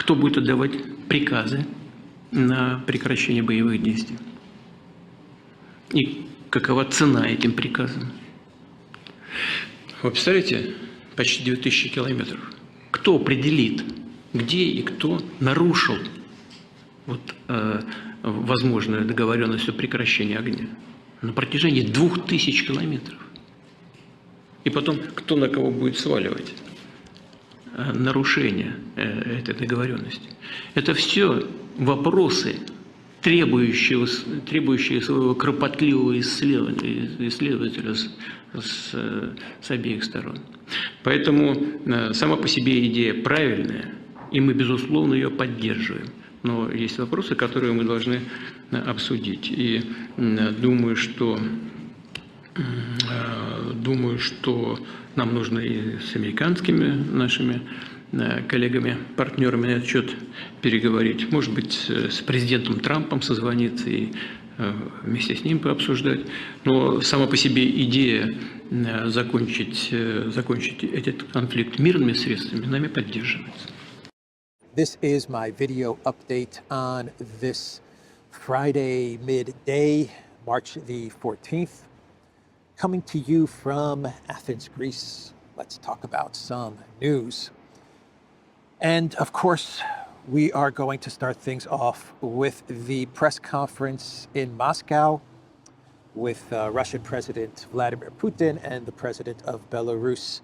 кто будет отдавать приказы на прекращение боевых действий и какова цена этим приказам. Вы представляете, почти 2000 километров. Кто определит, где и кто нарушил возможную договоренность о прекращении огня на протяжении 2000 километров? И потом, кто на кого будет сваливать нарушение этой договоренности? Это все вопросы, требующие своего кропотливого исследователя с обеих сторон. Поэтому сама по себе идея правильная, и мы, безусловно, ее поддерживаем. Но есть вопросы, которые мы должны обсудить. И думаю, что нам нужно и с американскими нашими коллегами, партнерами на этот счет переговорить. Может быть, с президентом Трампом созвониться и вместе с ним пообсуждать. Но сама по себе идея закончить этот конфликт мирными средствами нами поддерживается. This is my video update on this Friday midday, March the 14th. Coming to you from Athens, Greece. Let's talk about some news. And of course, we are going to start things off with the press conference in Moscow with Russian President Vladimir Putin and the President of Belarus,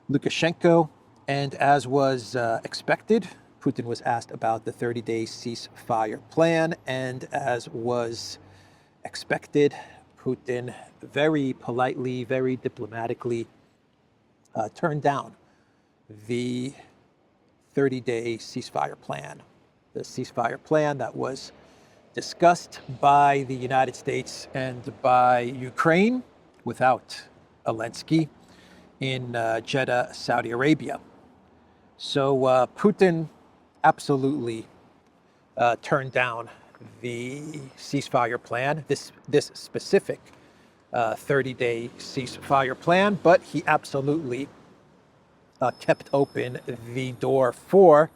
Lukashenko. And as was expected, Putin was asked about the 30-day ceasefire plan. And as was expected, Putin very politely, very diplomatically turned down the 30-day ceasefire plan. The ceasefire plan that was discussed by the United States and by Ukraine without Zelensky in Jeddah, Saudi Arabia. So Putin absolutely turned down the ceasefire plan, this specific 30-day ceasefire plan, but he absolutely kept open the door for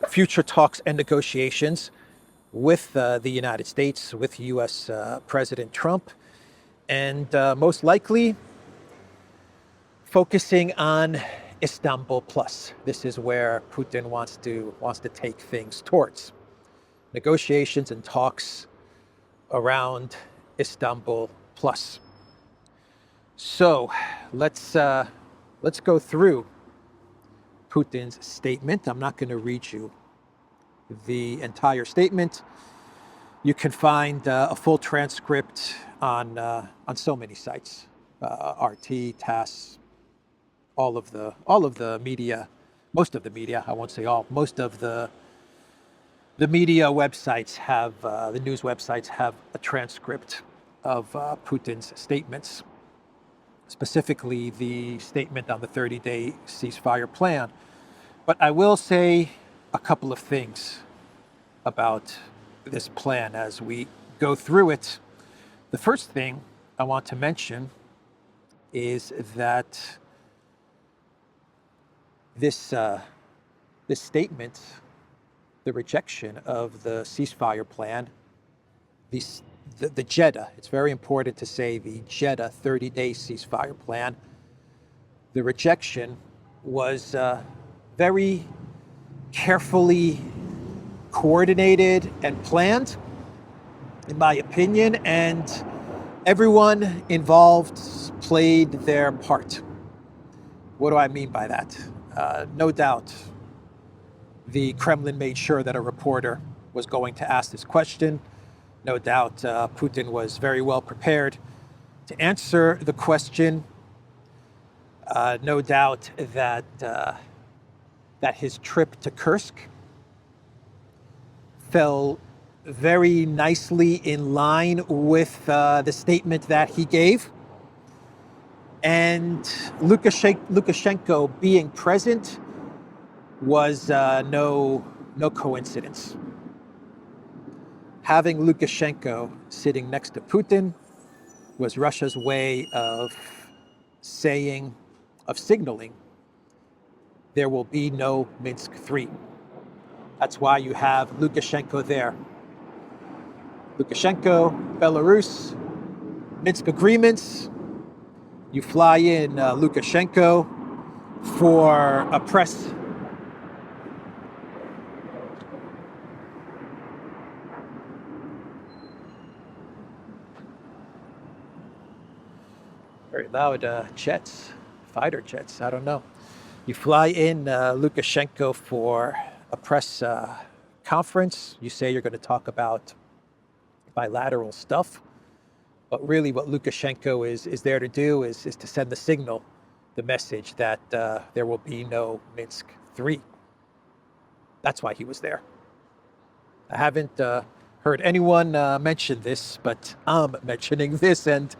future talks and negotiations with the United States, with US President Trump, and most likely focusing on Istanbul Plus. This is where Putin wants to take things towards. Negotiations and talks around Istanbul Plus. So let's go through Putin's statement. I'm not going to read you the entire statement. You can find a full transcript on so many sites, RT, TASS, all of the media, most of the media. I won't say all. Most of the media websites have the news websites have a transcript of Putin's statements, specifically the statement on the 30-day ceasefire plan. But I will say a couple of things about this plan as we go through it. The first thing I want to mention is that this statement, the rejection of the ceasefire plan, the Jeddah, it's very important to say the Jeddah 30-day ceasefire plan, the rejection was very carefully coordinated and planned, in my opinion, and everyone involved played their part. What do I mean by that? No doubt, the Kremlin made sure that a reporter was going to ask this question. No doubt, Putin was very well prepared to answer the question. No doubt that his trip to Kursk fell very nicely in line with the statement that he gave. And Lukashenko being present was no coincidence. Having Lukashenko sitting next to Putin was Russia's way of signaling there will be no Minsk 3. That's why you have Lukashenko there. Lukashenko, Belarus, Minsk agreements. You fly in Lukashenko for a press. Very loud jets, fighter jets, I don't know. You fly in Lukashenko for a press conference. You say you're going to talk about bilateral stuff. But really what Lukashenko is there to do is to send the signal, the message that there will be no Minsk 3. That's why he was there. I haven't heard anyone mention this, but I'm mentioning this, and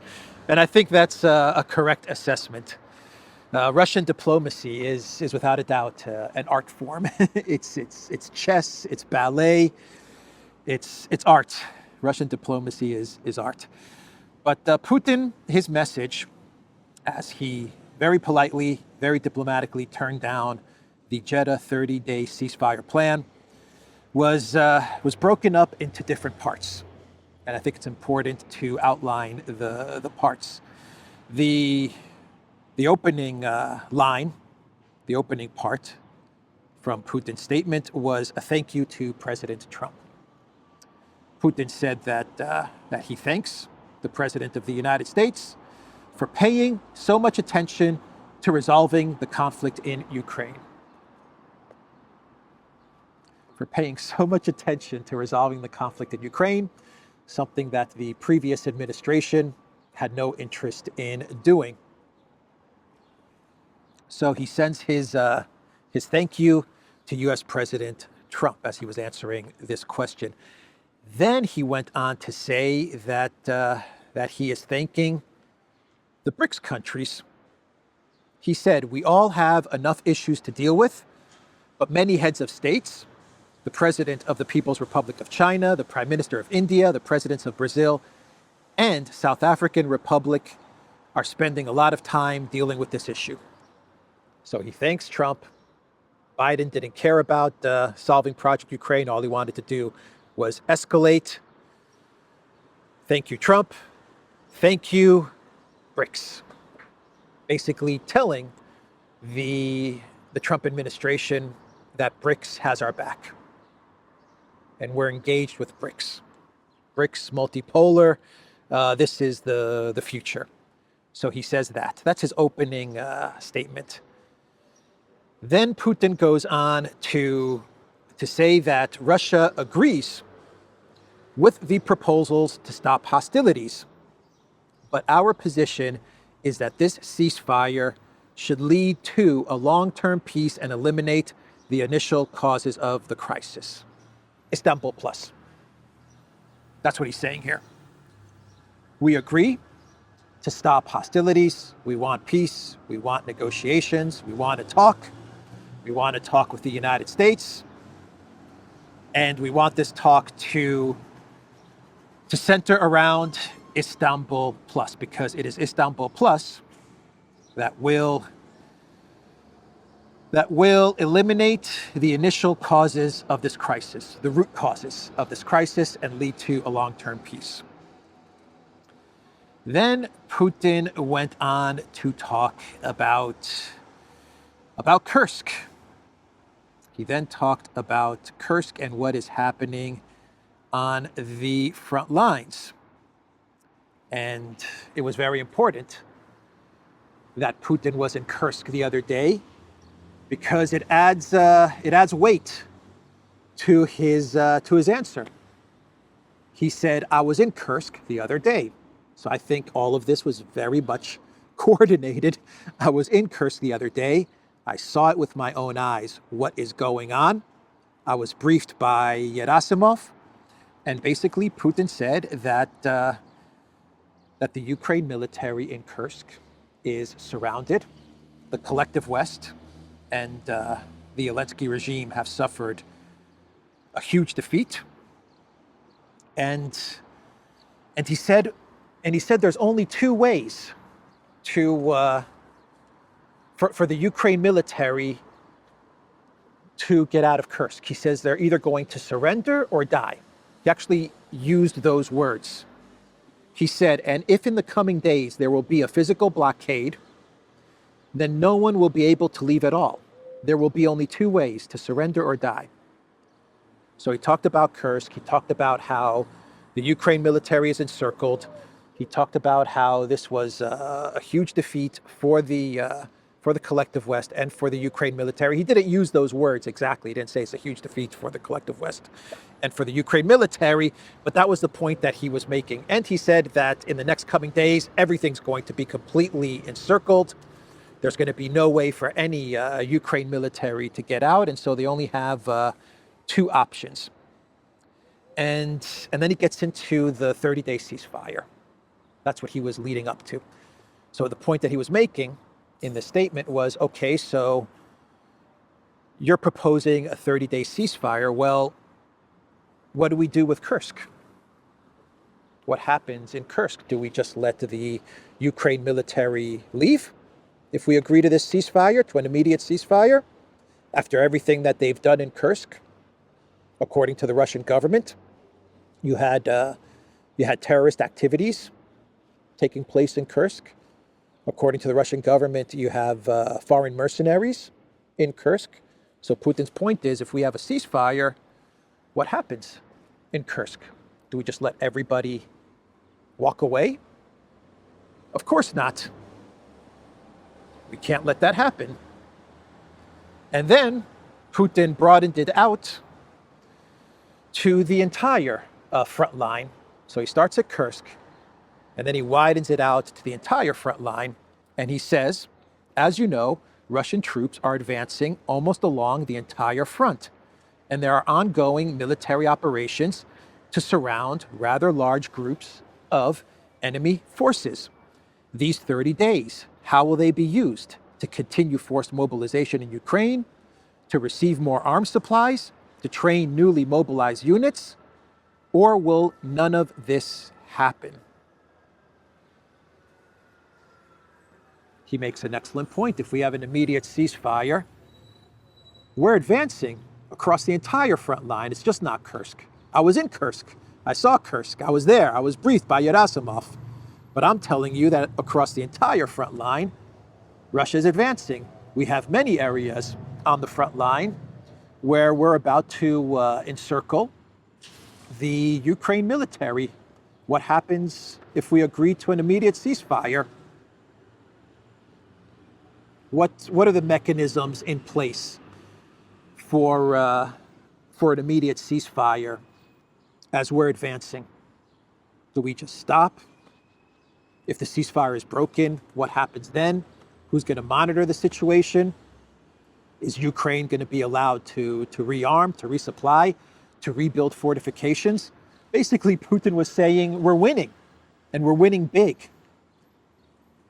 I think that's a correct assessment. Russian diplomacy is without a doubt an art form. It's chess, it's ballet, it's art. Russian diplomacy is art. But Putin, his message, as he very politely, very diplomatically turned down the Jeddah 30-day ceasefire plan, was broken up into different parts. And I think it's important to outline the parts. The opening line, the opening part from Putin's statement was a thank you to President Trump. Putin said that he thanks the President of the United States for paying so much attention to resolving the conflict in Ukraine. For paying so much attention to resolving the conflict in Ukraine, something that the previous administration had no interest in doing. So he sends his thank you to US President Trump as he was answering this question. Then he went on to say that he is thanking the BRICS countries. He said, we all have enough issues to deal with, but many heads of states, the President of the People's Republic of China, the Prime Minister of India, the Presidents of Brazil, and South African Republic are spending a lot of time dealing with this issue. So he thanks Trump. Biden didn't care about solving Project Ukraine. All he wanted to do was escalate. Thank you, Trump. Thank you, BRICS. Basically telling the Trump administration that BRICS has our back. And we're engaged with BRICS. BRICS, multipolar, this is the future. So he says that. That's his opening statement. Then Putin goes on to say that Russia agrees with the proposals to stop hostilities. But our position is that this ceasefire should lead to a long-term peace and eliminate the initial causes of the crisis. Istanbul Plus. That's what he's saying here. We agree to stop hostilities. We want peace. We want negotiations. We want to talk. We want to talk with the United States. And we want this talk to center around Istanbul Plus, because it is Istanbul Plus that will eliminate the initial causes of this crisis, the root causes of this crisis, and lead to a long-term peace. Then Putin went on to talk about Kursk. He then talked about Kursk and what is happening on the front lines. And it was very important that Putin was in Kursk the other day, because it adds weight to his answer. He said, I was in Kursk the other day. So I think all of this was very much coordinated. I was in Kursk the other day. I saw it with my own eyes, what is going on. I was briefed by Gerasimov, and basically Putin said that the Ukraine military in Kursk is surrounded. The collective West and the Zelensky regime have suffered a huge defeat. And he said there's only two ways for the Ukraine military to get out of Kursk. He says they're either going to surrender or die. He actually used those words. He said, and if in the coming days there will be a physical blockade, then no one will be able to leave at all. There will be only two ways, to surrender or die. So he talked about Kursk. He talked about how the Ukraine military is encircled. He talked about how this was a huge defeat for the collective West and for the Ukraine military. He didn't use those words exactly. He didn't say it's a huge defeat for the collective West and for the Ukraine military, but that was the point that he was making. And he said that in the next coming days, everything's going to be completely encircled. There's going to be no way for any Ukraine military to get out, and so they only have two options. And then he gets into the 30-day ceasefire. That's what he was leading up to. So the point that he was making in the statement was, okay, so you're proposing a 30-day ceasefire. Well, what do we do with Kursk? What happens in Kursk? Do we just let the Ukraine military leave? If we agree to this ceasefire, to an immediate ceasefire, after everything that they've done in Kursk, according to the Russian government, you had terrorist activities taking place in Kursk. According to the Russian government, you have foreign mercenaries in Kursk. So Putin's point is, if we have a ceasefire, what happens in Kursk? Do we just let everybody walk away? Of course not. We can't let that happen. And then Putin broadened it out to the entire front line. So he starts at Kursk, and then he widens it out to the entire front line. And he says, as you know, Russian troops are advancing almost along the entire front. And there are ongoing military operations to surround rather large groups of enemy forces. These 30 days, how will they be used? To continue forced mobilization in Ukraine, to receive more arms supplies, to train newly mobilized units, or will none of this happen? He makes an excellent point. If we have an immediate ceasefire, we're advancing across the entire front line. It's just not Kursk. I was in Kursk. I saw Kursk. I was there. I was briefed by Gerasimov. But I'm telling you that across the entire front line, Russia is advancing. We have many areas on the front line where we're about to encircle the Ukraine military. What happens if we agree to an immediate ceasefire? What are the mechanisms in place for an immediate ceasefire as we're advancing? Do we just stop? If the ceasefire is broken, what happens then? Who's going to monitor the situation? Is Ukraine going to be allowed to rearm, to resupply, to rebuild fortifications? Basically, Putin was saying we're winning, and we're winning big.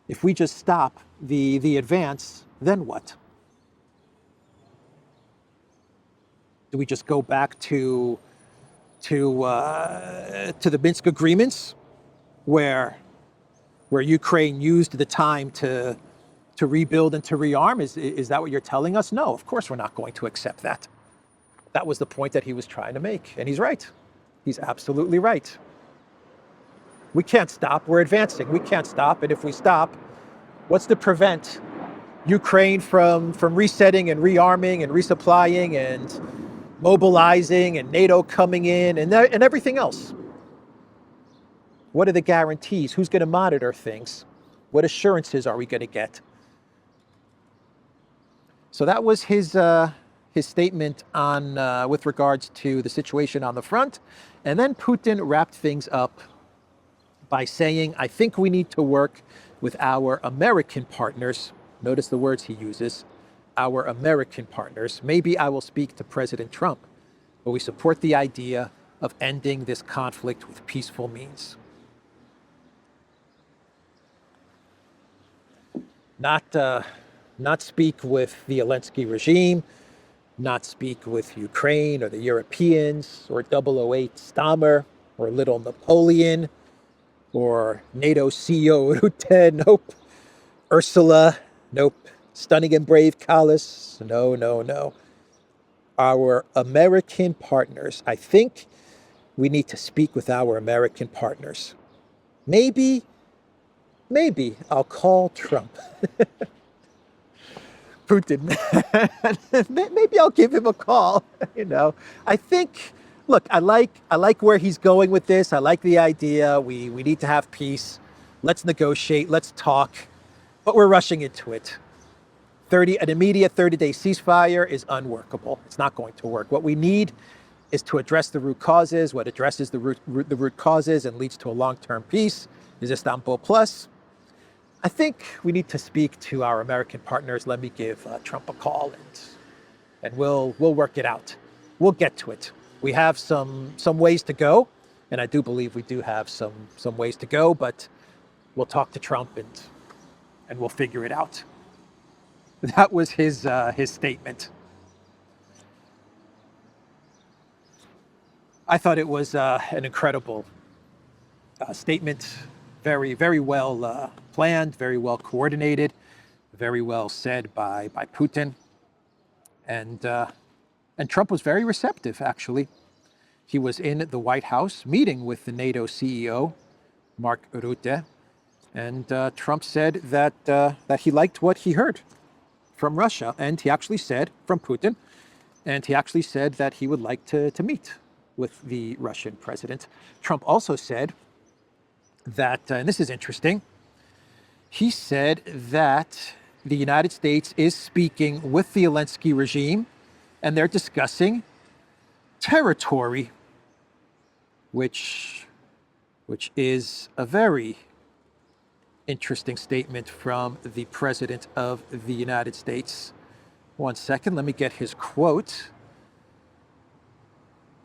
If we just stop the advance, then what? Do we just go back to the Minsk agreements, where Ukraine used the time to rebuild and to rearm? Is that what you're telling us? No, of course we're not going to accept that. That was the point that he was trying to make, and he's right. He's absolutely right. We can't stop. We're advancing. We can't stop. And if we stop, what's to prevent Ukraine from resetting and rearming and resupplying and mobilizing and NATO coming in and everything else? What are the guarantees? Who's going to monitor things? What assurances are we going to get? So that was his statement on with regards to the situation on the front. And then Putin wrapped things up by saying, I think we need to work with our American partners. Notice the words he uses, our American partners. Maybe I will speak to President Trump, but we support the idea of ending this conflict with peaceful means. Not speak with the Zelensky regime, not speak with Ukraine or the Europeans or 008 Starmer or little Napoleon or NATO CEO Rutte, nope. Ursula, nope. Stunning and brave Kallis, no. our American partners. I think we need to speak with our American partners. Maybe I'll call Trump. Putin. Maybe I'll give him a call. I think, look, I like where he's going with this. I like the idea. We need to have peace. Let's negotiate. Let's talk. But we're rushing into it. An immediate 30-day ceasefire is unworkable. It's not going to work. What we need is to address the root causes. What addresses the root causes and leads to a long-term peace is Istanbul Plus. I think we need to speak to our American partners. Let me give Trump a call, and we'll work it out. We'll get to it. We have some ways to go, and I do believe we do have some ways to go. But we'll talk to Trump, and we'll figure it out. That was his statement. I thought it was an incredible statement. Very, very well planned, very well coordinated, very well said by Putin. And Trump was very receptive, actually. He was in the White House meeting with the NATO CEO, Mark Rutte. And Trump said that he liked what he heard from Russia. And he actually said, from Putin, and he actually said that he would like to meet with the Russian president. Trump also said that, and this is interesting, he said that the United States is speaking with the Zelensky regime and they're discussing territory, which is a very interesting statement from the President of the United States. One second, let me get his quote.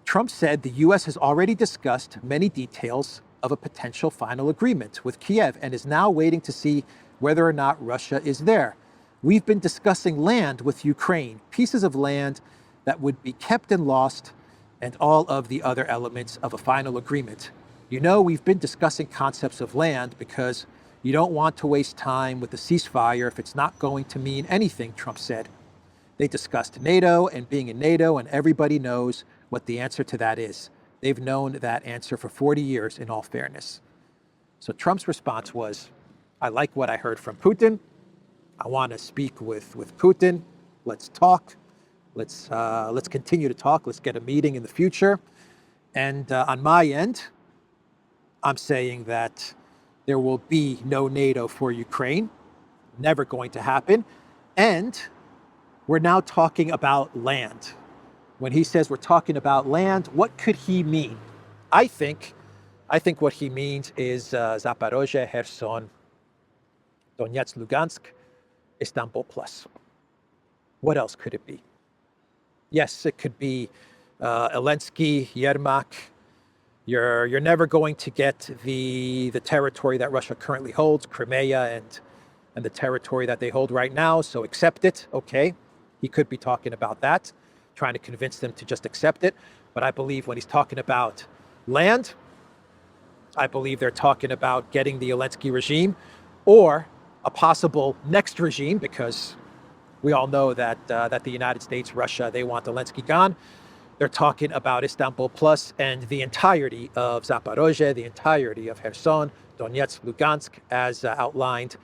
Trump said the U.S. has already discussed many details of a potential final agreement with Kiev and is now waiting to see whether or not Russia is there. We've been discussing land with Ukraine, pieces of land that would be kept and lost, and all of the other elements of a final agreement. We've been discussing concepts of land because you don't want to waste time with the ceasefire if it's not going to mean anything, Trump said. They discussed NATO and being in NATO, and everybody knows what the answer to that is. They've known that answer for 40 years, in all fairness. So Trump's response was, I like what I heard from Putin. I want to speak with Putin. Let's talk. Let's continue to talk. Let's get a meeting in the future. And on my end, I'm saying that there will be no NATO for Ukraine. Never going to happen. And we're now talking about land. When he says we're talking about land, what could he mean? I think what he means is Zaporozhye, Kherson, Donetsk, Lugansk, Istanbul Plus. What else could it be? Yes, it could be Zelensky, Yermak. You're never going to get the territory that Russia currently holds, Crimea and the territory that they hold right now, so accept it. Okay, he could be talking about that, trying to convince them to just accept it. But I believe when he's talking about land, I believe they're talking about getting the Zelensky regime or a possible next regime, because we all know that the United States, Russia, they want Zelensky gone. They're talking about Istanbul Plus and the entirety of Zaporozhye, the entirety of Kherson, Donetsk, Lugansk, as outlined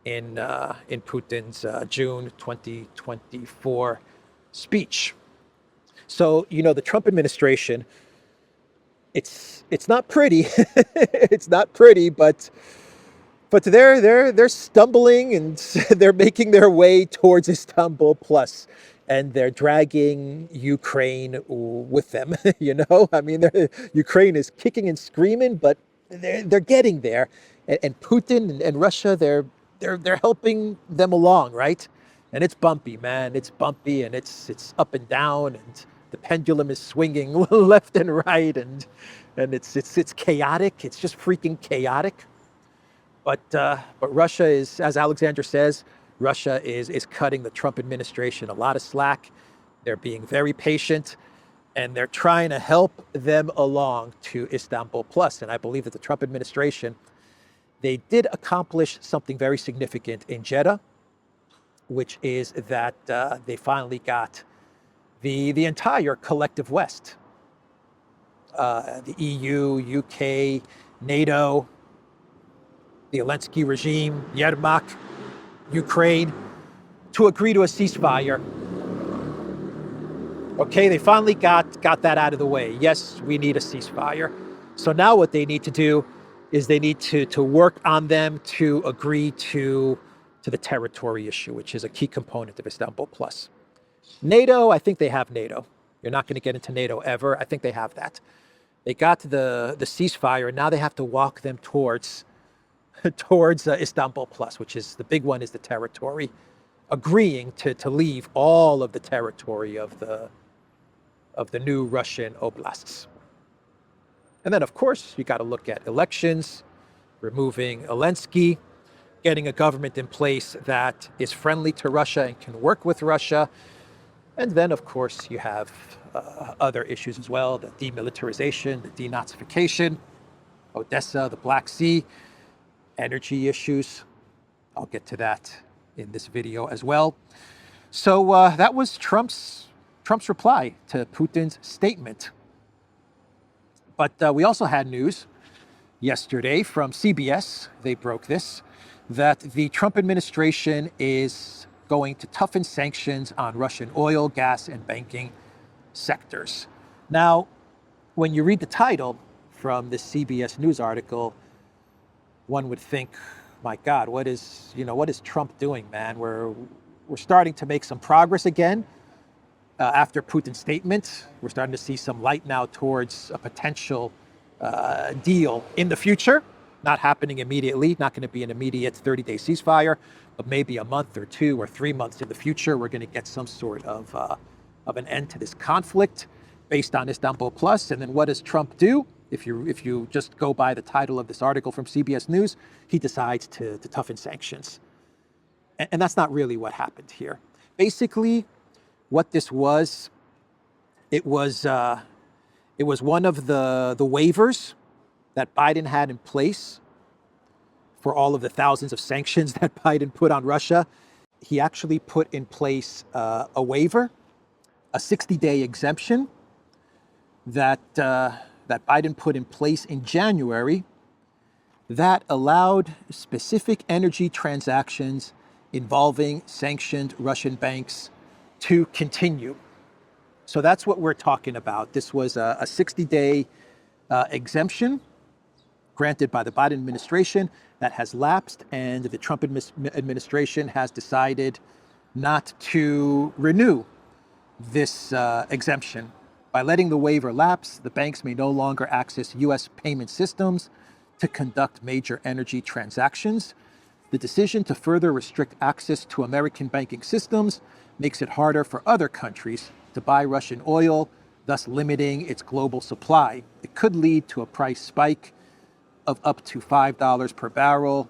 in Putin's June 2024 speech. So, the Trump administration, it's not pretty. It's not pretty, but they're stumbling and they're making their way towards Istanbul Plus, and they're dragging Ukraine with them. I mean, Ukraine is kicking and screaming, but they're getting there, and Putin and Russia, they're helping them along, right? And it's bumpy, man. It's bumpy, and it's up and down, and the pendulum is swinging left and right, and it's chaotic. It's just freaking chaotic. But Russia is, as Alexander says, Russia is cutting the Trump administration a lot of slack. They're being very patient, and they're trying to help them along to Istanbul Plus. And I believe that the Trump administration, they did accomplish something very significant in Jeddah, which is that they finally got the entire collective West, the EU, UK, NATO, the Zelensky regime, Yermak, Ukraine, to agree to a ceasefire. Okay, they finally got that out of the way. Yes, we need a ceasefire. So now what they need to do is they need to work on them to agree to the territory issue, which is a key component of Istanbul Plus. NATO, I think they have NATO. You're not going to get into NATO ever. I think they have that. They got the ceasefire, and now they have to walk them towards Istanbul Plus, which is the big one, is the territory, agreeing to leave all of the territory of the new Russian oblasts. And then, of course, you got to look at elections, removing Zelensky, getting a government in place that is friendly to Russia and can work with Russia. And then, of course, you have other issues as well, the demilitarization, the denazification, Odessa, the Black Sea, energy issues. I'll get to that in this video as well. So that was Trump's reply to Putin's statement. But we also had news yesterday from CBS, they broke this, that the Trump administration is going to toughen sanctions on Russian oil, gas, and banking sectors. Now, when you read the title from this CBS News article, one would think, my God, what is Trump doing, man? We're starting to make some progress again. After Putin's statement, we're starting to see some light now towards a potential deal in the future. Not happening immediately, not going to be an immediate 30-day ceasefire, but maybe a month or 2 or 3 months in the future, we're going to get some sort of an end to this conflict based on Istanbul Plus. And then what does Trump do? If you just go by the title of this article from CBS News, he decides to toughen sanctions. And that's not really what happened here. Basically, what this was, it was one of the waivers that Biden had in place for all of the thousands of sanctions that Biden put on Russia. He actually put in place a waiver, a 60-day exemption that Biden put in place in January that allowed specific energy transactions involving sanctioned Russian banks to continue. So that's what we're talking about. This was a 60-day exemption granted by the Biden administration that has lapsed, and the Trump administration has decided not to renew this exemption. By letting the waiver lapse, the banks may no longer access U.S. payment systems to conduct major energy transactions. The decision to further restrict access to American banking systems makes it harder for other countries to buy Russian oil, thus limiting its global supply. It could lead to a price spike of up to $5 per barrel,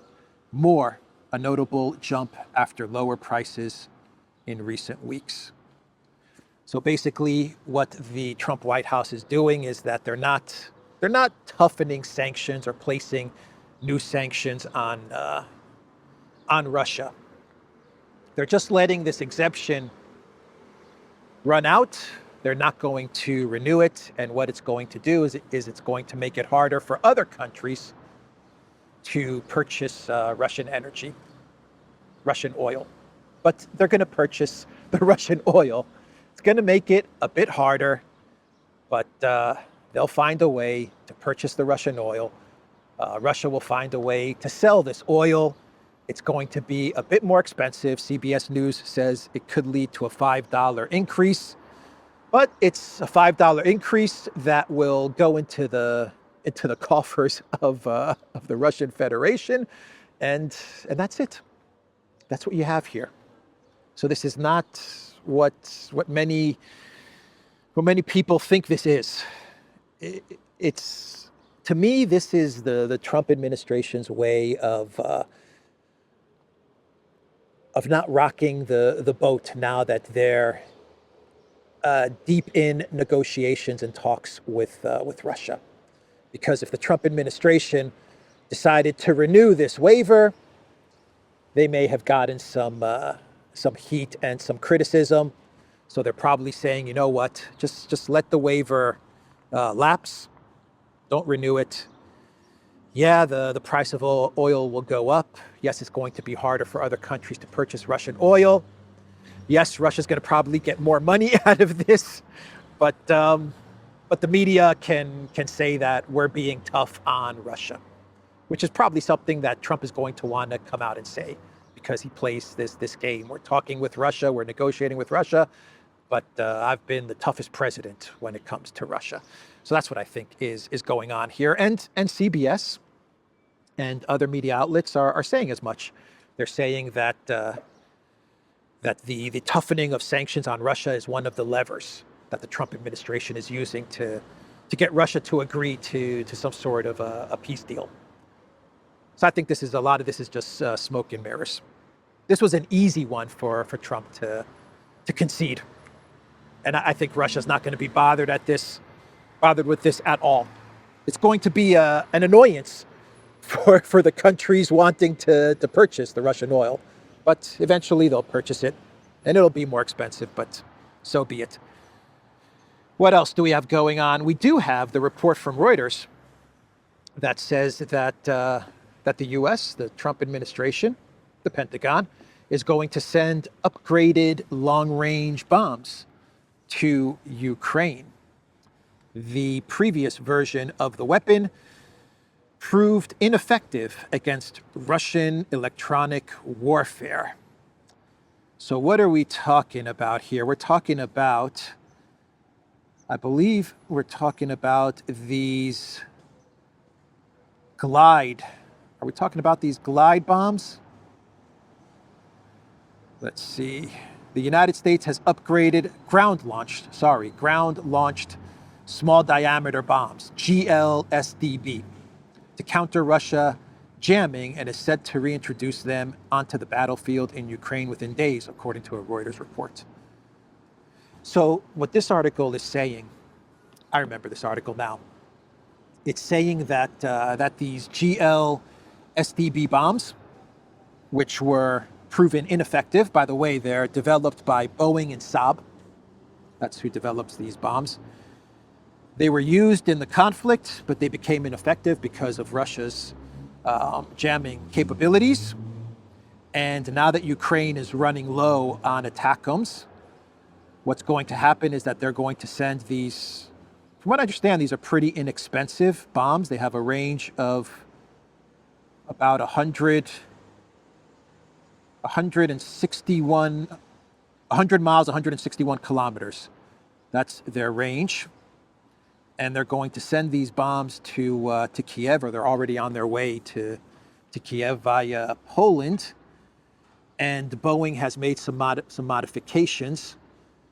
more a notable jump after lower prices in recent weeks. So basically what the Trump White House is doing is that they're not toughening sanctions or placing new sanctions on Russia. They're just letting this exemption run out. They're not going to renew it. And what it's going to do is it's going to make it harder for other countries to purchase Russian energy, Russian oil. But they're going to purchase the Russian oil. It's going to make it a bit harder, but they'll find a way to purchase the Russian oil. Russia will find a way to sell this oil. It's going to be a bit more expensive. CBS News says it could lead to a $5 increase, but it's a $5 increase that will go into the coffers of the Russian Federation, and that's it. That's what you have here. So this is not what many people think this is. It's, to me, this is the Trump administration's way of not rocking the boat now that they're deep in negotiations and talks with Russia. Because if the Trump administration decided to renew this waiver, they may have gotten some heat and some criticism So they're probably saying, you know what, just let the waiver lapse. Don't renew it. Yeah, the price of oil will go up. Yes, it's going to be harder for other countries to purchase Russian oil. Yes, Russia's going to probably get more money out of this, but the media can say that we're being tough on Russia, which is probably something that Trump is going to want to come out and say, because he plays this game. We're talking with Russia, we're negotiating with Russia, but I've been the toughest president when it comes to Russia. So that's what I think is going on here. And CBS and other media outlets are saying as much. They're saying that that the toughening of sanctions on Russia is one of the levers that the Trump administration is using to get Russia to agree to some sort of a peace deal. So I think a lot of this is just smoke and mirrors. This was an easy one for Trump to concede. And I think Russia's not going to be bothered with this at all. It's going to be an annoyance for the countries wanting to purchase the Russian oil. But eventually they'll purchase it, and it'll be more expensive, but so be it. What else do we have going on? We do have the report from Reuters that says that the U.S., the Trump administration, the Pentagon, is going to send upgraded long-range bombs to Ukraine. The previous version of the weapon proved ineffective against Russian electronic warfare. So what are we talking about here? We're talking about, I believe we're talking about these glide. Are we talking about these glide bombs? Let's see. The United States has upgraded ground-launched small diameter bombs, GLSDB, to counter Russia jamming, and is set to reintroduce them onto the battlefield in Ukraine within days, according to a Reuters report. So what this article is saying, I remember this article now. It's saying that that these GLSDB bombs, which were proven ineffective, by the way, they're developed by Boeing and Saab. That's who develops these bombs. They were used in the conflict, but they became ineffective because of Russia's jamming capabilities. And now that Ukraine is running low on ATACMS, what's going to happen is that they're going to send these, from what I understand, these are pretty inexpensive bombs. They have a range of about 100 miles, 161 kilometers. That's their range. And they're going to send these bombs to Kiev, or they're already on their way to Kiev via Poland. And Boeing has made some modifications,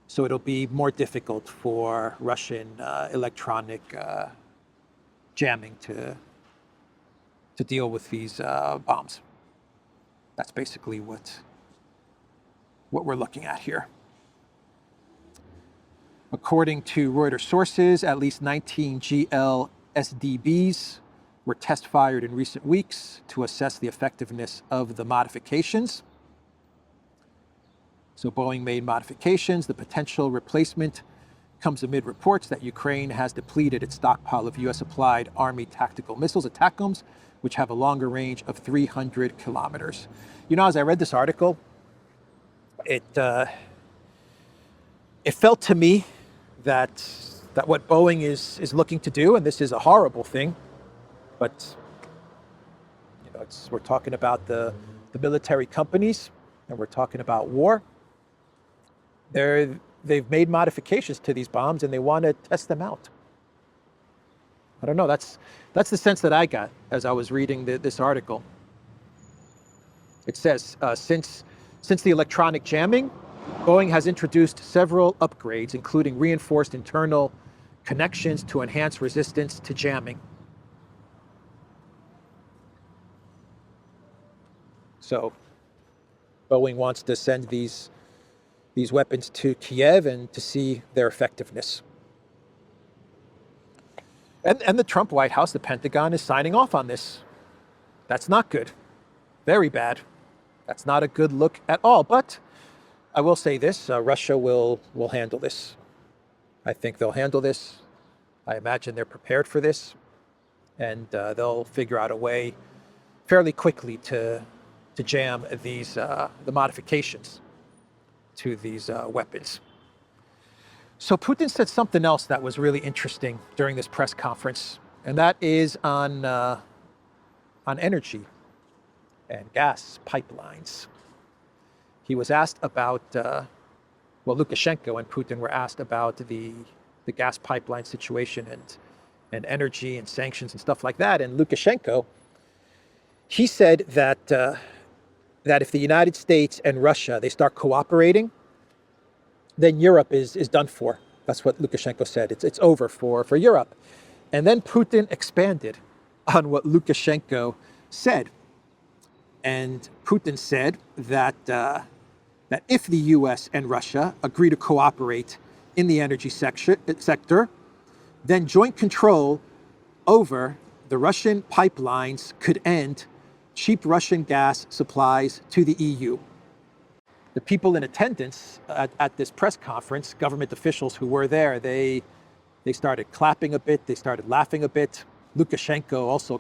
so it'll be more difficult for Russian electronic jamming to deal with these bombs. That's basically what we're looking at here. According to Reuters sources, at least 19 GLSDBs were test fired in recent weeks to assess the effectiveness of the modifications. So Boeing made modifications. The potential replacement comes amid reports that Ukraine has depleted its stockpile of U.S.-supplied Army tactical missiles, ATACMS, which have a longer range of 300 kilometers. You know, as I read this article, it felt to me that what Boeing is looking to do, and this is a horrible thing, but you know, we're talking about the military companies, and we're talking about war. They've made modifications to these bombs, and they want to test them out. I don't know. That's the sense that I got as I was reading this article. It says since the electronic jamming, Boeing has introduced several upgrades, including reinforced internal connections to enhance resistance to jamming. So Boeing wants to send these weapons to Kiev and to see their effectiveness. And the Trump White House, the Pentagon, is signing off on this. That's not good. Very bad. That's not a good look at all. But I will say this, Russia will handle this. I think they'll handle this. I imagine they're prepared for this, and they'll figure out a way fairly quickly to jam these the modifications to these weapons. So Putin said something else that was really interesting during this press conference, and that is on energy and gas pipelines. He was asked about, Lukashenko and Putin were asked about the gas pipeline situation and energy and sanctions and stuff like that. And Lukashenko, he said that if the United States and Russia, they start cooperating, then Europe is done for. That's what Lukashenko said. It's over for Europe. And then Putin expanded on what Lukashenko said. And Putin said that if the US and Russia agree to cooperate in the energy sector, then joint control over the Russian pipelines could end cheap Russian gas supplies to the EU. The people in attendance at this press conference, government officials who were there, they started clapping a bit, they started laughing a bit. Lukashenko also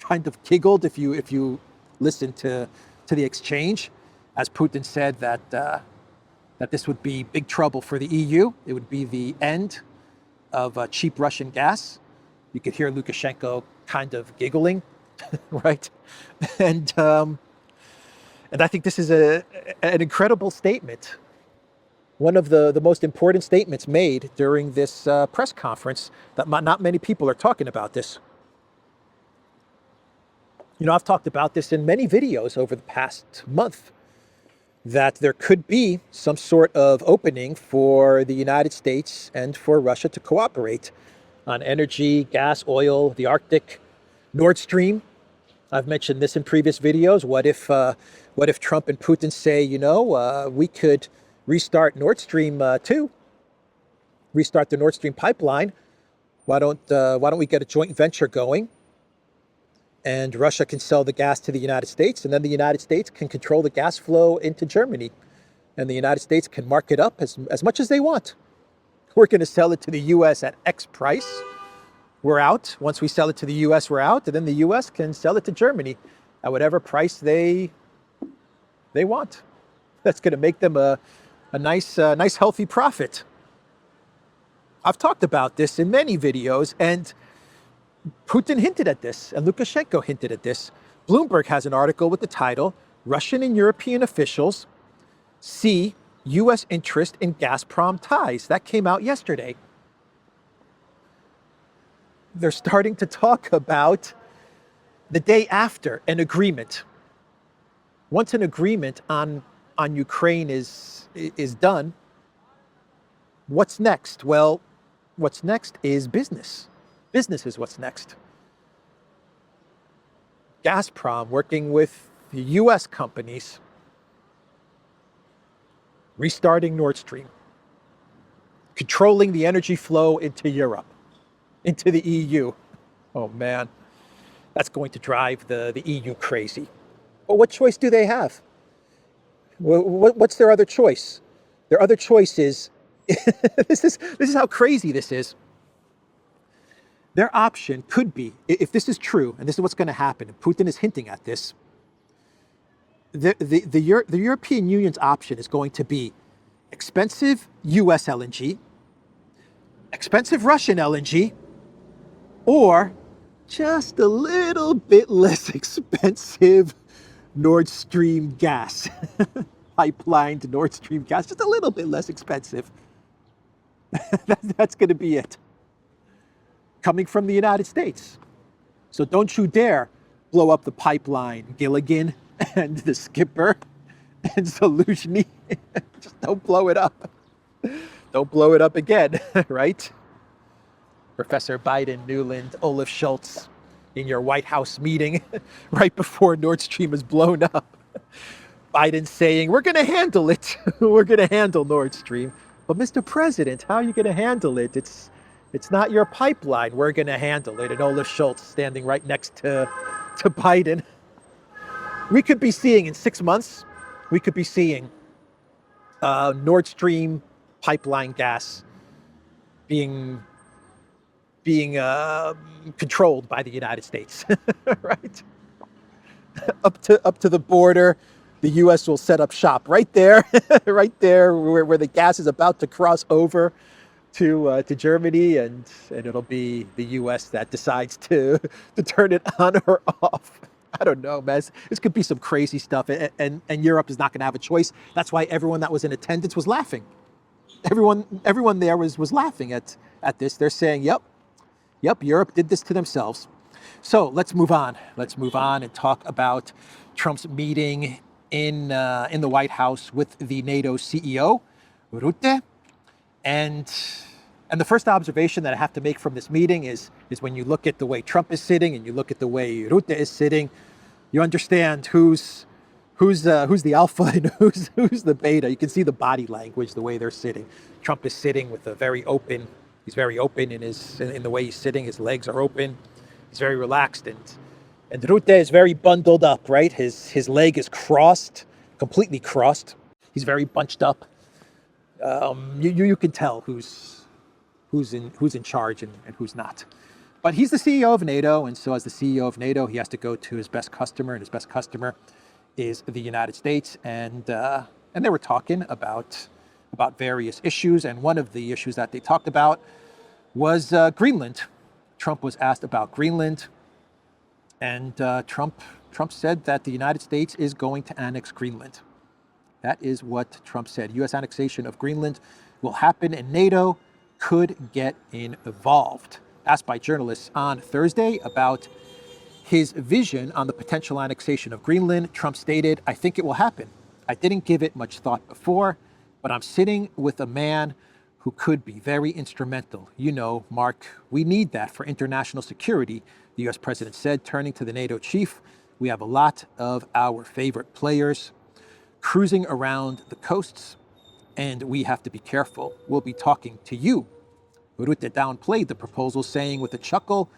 kind of giggled if you listen to the exchange, as Putin said that this would be big trouble for the EU. It would be the end of cheap Russian gas. You could hear Lukashenko kind of giggling, right? And I think this is an incredible statement. One of the most important statements made during this press conference that not many people are talking about this. You know, I've talked about this in many videos over the past month, that there could be some sort of opening for the United States and for Russia to cooperate on energy, gas, oil, the Arctic, Nord Stream. I've mentioned this in previous videos. What if Trump and Putin say, we could restart Nord Stream 2, restart the Nord Stream pipeline? Why don't we get a joint venture going? And Russia can sell the gas to the United States, and then the United States can control the gas flow into Germany. And the United States can mark it up as much as they want. We're going to sell it to the US at X price. We're out. Once we sell it to the US, we're out. And then the US can sell it to Germany at whatever price they want. That's going to make them a nice healthy profit. I've talked about this in many videos, and Putin hinted at this, and Lukashenko hinted at this. Bloomberg has an article with the title, "Russian and European Officials See U.S. Interest in Gazprom Ties." That came out yesterday. They're starting to talk about the day after an agreement. Once an agreement on Ukraine is done, what's next? Well, what's next is business. Business is what's next. Gazprom working with the US companies, restarting Nord Stream, controlling the energy flow into Europe, into the EU. Oh man, that's going to drive the EU crazy. But what choice do they have? What's their other choice? Their other choice is, this is how crazy this is. Their option could be, if this is true, and this is what's going to happen, and Putin is hinting at this, the European Union's option is going to be expensive US LNG, expensive Russian LNG, or just a little bit less expensive Nord Stream gas. Pipeline to Nord Stream gas, just a little bit less expensive. That's going to be it. Coming from the United States. So don't you dare blow up the pipeline, Gilligan and the skipper and Zaluzhny. Just don't blow it up. Don't blow it up again, right? Professor Biden, Newland, Olaf Scholz in your White House meeting right before Nord Stream is blown up. Biden saying, we're going to handle it. We're going to handle Nord Stream. But Mr. President, how are you going to handle it? It's not your pipeline. We're going to handle it. And Olaf Scholz standing right next to Biden. We could be seeing in 6 months, we could be seeing Nord Stream pipeline gas being controlled by the United States, right? Up to the border, the U.S. will set up shop right there, right there where the gas is about to cross over to Germany, and it'll be the U.S. that decides to turn it on or off. I don't know, man. This could be some crazy stuff, and Europe is not going to have a choice. That's why everyone that was in attendance was laughing. Everyone there was laughing at this. They're saying, "Yep, Europe did this to themselves." So let's move on. Let's move on and talk about Trump's meeting in the White House with the NATO CEO, Rutte. And the first observation that I have to make from this meeting is when you look at the way Trump is sitting and you look at the way Rutte is sitting, you understand who's the alpha and who's the beta. You can see the body language, the way they're sitting. Trump is sitting with he's very open in the way he's sitting. His legs are open. He's very relaxed, and Rutte is very bundled up, right? His leg is crossed, completely crossed. He's very bunched up. You can tell who's in charge and who's not. But he's the CEO of NATO, and so as the CEO of NATO, he has to go to his best customer, and his best customer is the United States. And they were talking about various issues, and one of the issues that they talked about was Greenland. Trump was asked about Greenland, and Trump said that the United States is going to annex Greenland. That is what Trump said. U.S. annexation of Greenland will happen, and NATO could get involved. Asked by journalists on Thursday about his vision on the potential annexation of Greenland, Trump stated, "I think it will happen. I didn't give it much thought before, but I'm sitting with a man who could be very instrumental. You know, Mark, we need that for international security," the U.S. president said, turning to the NATO chief. "We have a lot of our favorite players cruising around the coasts, and we have to be careful. We'll be talking to you." Rutte downplayed the proposal, saying with a chuckle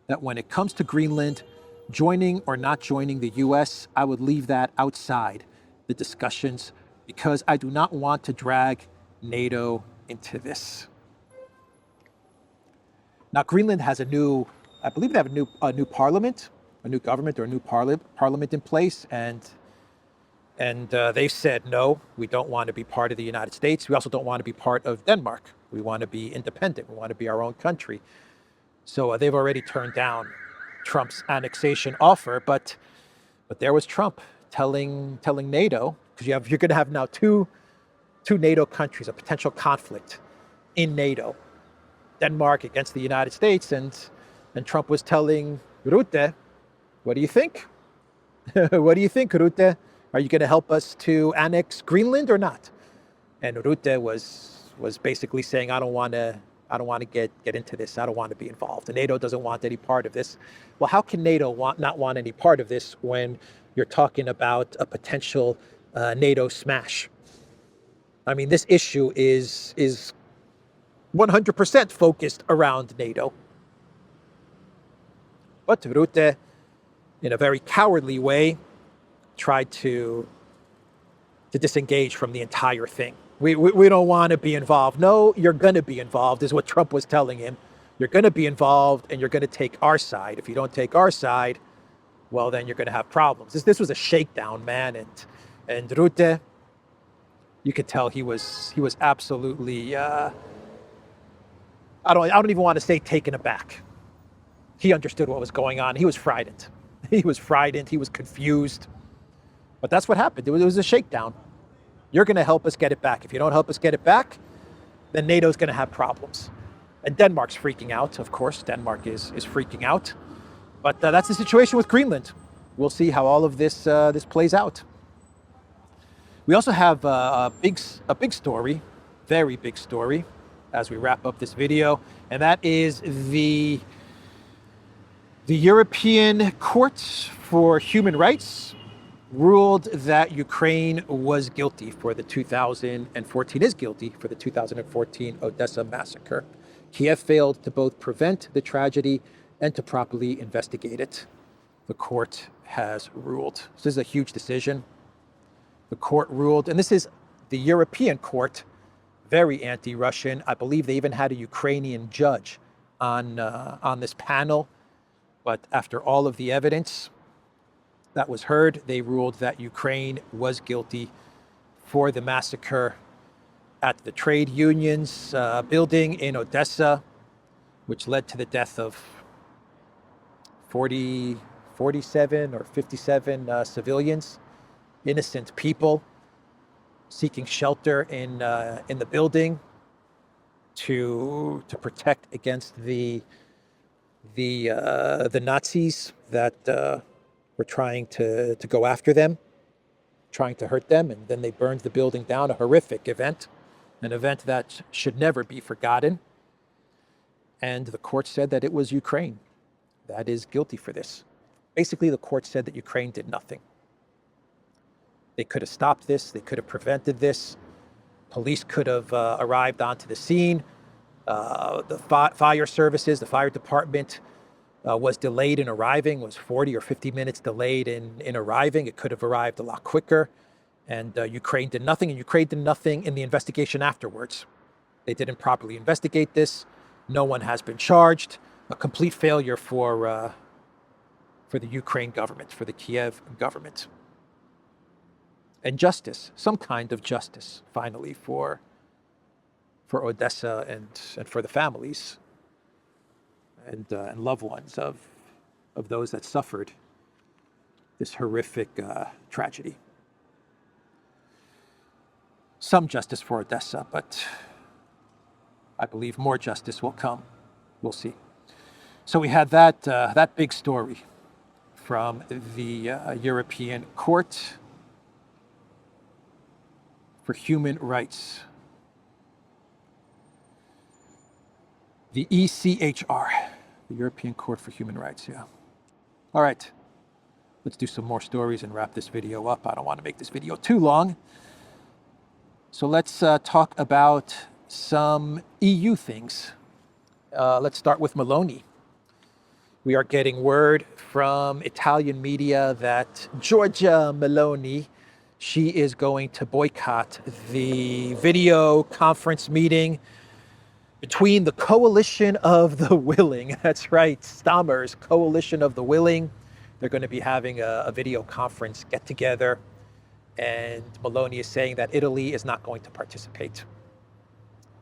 that when it comes to Greenland, joining or not joining the U.S., I would leave that outside the discussions because I do not want to drag NATO into this. Now, Greenland has I believe they have a new parliament, a new government or a new parliament in place, and they've said, no, we don't want to be part of the United States. We also don't want to be part of Denmark. We want to be independent. We want to be our own country. So they've already turned down Trump's annexation offer, but there was Trump telling NATO, because you're going to have now two NATO countries, a potential conflict in NATO, Denmark against the United States, and Trump was telling Rutte, what do you think? What do you think, Rutte? Are you going to help us to annex Greenland or not? And Rutte was basically saying, I don't want to get into this. I don't want to be involved. And NATO doesn't want any part of this. Well, how can NATO not want any part of this when you're talking about a potential NATO smash? I mean, this issue is 100% focused around NATO. But Rutte, in a very cowardly way, tried to disengage from the entire thing. We don't want to be involved. No, you're going to be involved, is what Trump was telling him. You're going to be involved, and you're going to take our side. If you don't take our side, well, then you're going to have problems. This was a shakedown, man, and Rutte, you could tell he was absolutely I don't even want to say taken aback. He understood what was going on. He was frightened. He was confused. But that's what happened. It was a shakedown. You're going to help us get it back. If you don't help us get it back, then NATO's going to have problems. And Denmark's freaking out, of course. Denmark is freaking out. But that's the situation with Greenland. We'll see how all of this plays out. We also have a big story, very big story, as we wrap up this video, and that is the European Court for Human Rights ruled that Ukraine was guilty for the 2014 Odessa massacre. Kiev failed to both prevent the tragedy and to properly investigate it. The court has ruled. So this is a huge decision. The court ruled, and this is the European court, very anti-Russian. I believe they even had a Ukrainian judge on this panel. But after all of the evidence that was heard, they ruled that Ukraine was guilty for the massacre at the trade union's building in Odessa, which led to the death of 47 or 57 civilians, innocent people seeking shelter in the building to protect against the Nazis that were trying to go after them, trying to hurt them, and then they burned the building down. A horrific event, an event that should never be forgotten. And the court said that it was Ukraine that is guilty for this. Basically, the court said that Ukraine did nothing. They could have stopped this. They could have prevented this. Police could have arrived onto the scene. The fire services, the fire department was delayed in arriving, was 40 or 50 minutes delayed in arriving. It could have arrived a lot quicker. And Ukraine did nothing. And Ukraine did nothing in the investigation afterwards. They didn't properly investigate this. No one has been charged. A complete failure for the Ukraine government, for the Kiev government. And justice, some kind of justice, finally, for Odessa and for the families and loved ones of those that suffered this horrific tragedy. Some justice for Odessa, but I believe more justice will come. We'll see. So we had that big story from the European Court for Human Rights. The ECHR, the European Court for Human Rights, yeah. All right, let's do some more stories and wrap this video up. I don't want to make this video too long. So let's talk about some EU things. Let's start with Meloni. We are getting word from Italian media that Giorgia Meloni, she is going to boycott the video conference meeting between the Coalition of the Willing. That's right, Starmer's Coalition of the Willing. They're going to be having a video conference get together. And Meloni is saying that Italy is not going to participate.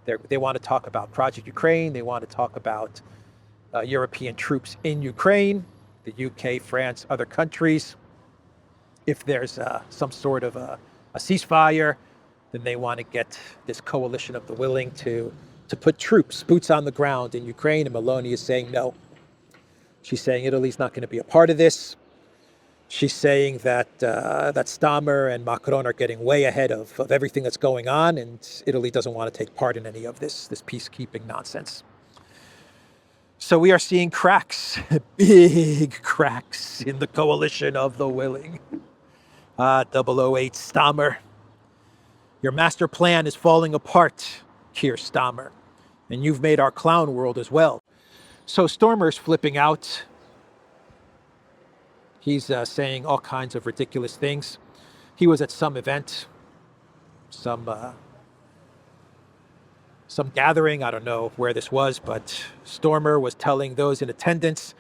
They want to talk about Project Ukraine. They want to talk about European troops in Ukraine, the UK, France, other countries. If there's some sort of a ceasefire, then they want to get this Coalition of the Willing to put troops, boots on the ground in Ukraine. And Meloni is saying no. She's saying Italy's not going to be a part of this. She's saying that Starmer and Macron are getting way ahead of everything that's going on, and Italy doesn't want to take part in any of this peacekeeping nonsense. So we are seeing cracks, big cracks in the Coalition of the Willing. 008 Starmer. Your master plan is falling apart, Keir Starmer. And you've made our clown world as well. So Starmer's flipping out. He's saying all kinds of ridiculous things. He was at some event, some gathering. I don't know where this was, but Starmer was telling those in attendance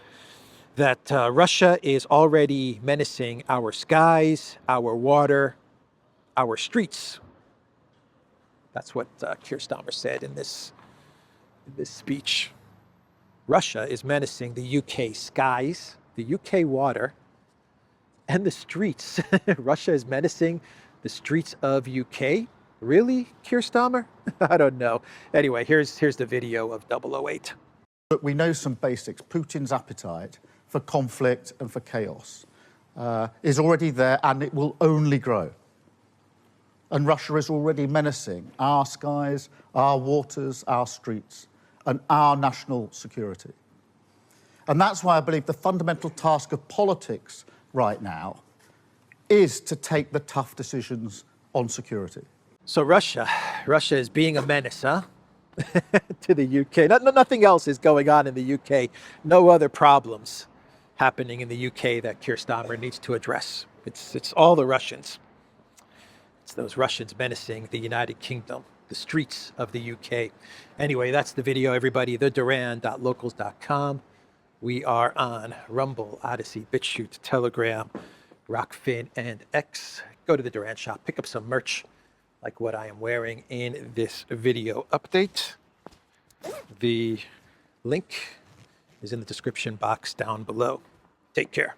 that Russia is already menacing our skies, our water, our streets. That's what Keir Starmer said in this speech. Russia is menacing the UK skies, the UK water, and the streets. Russia is menacing the streets of UK. Really, Keir Starmer? I don't know. Anyway, here's the video of 008. But we know some basics. Putin's appetite for conflict and for chaos is already there, and it will only grow. And Russia is already menacing our skies, our waters, our streets, and our national security. And that's why I believe the fundamental task of politics right now is to take the tough decisions on security. So Russia is being a menace, huh? To the UK. Nothing else is going on in the UK. No other problems happening in the UK that Keir Starmer needs to address. It's all the Russians. It's those Russians menacing the United Kingdom, the streets of the UK. Anyway, that's the video, everybody. TheDuran.locals.com. We are on Rumble, Odysee, BitChute, Telegram, Rockfin, and X. Go to the Duran shop, pick up some merch like what I am wearing in this video update. The link is in the description box down below. Take care.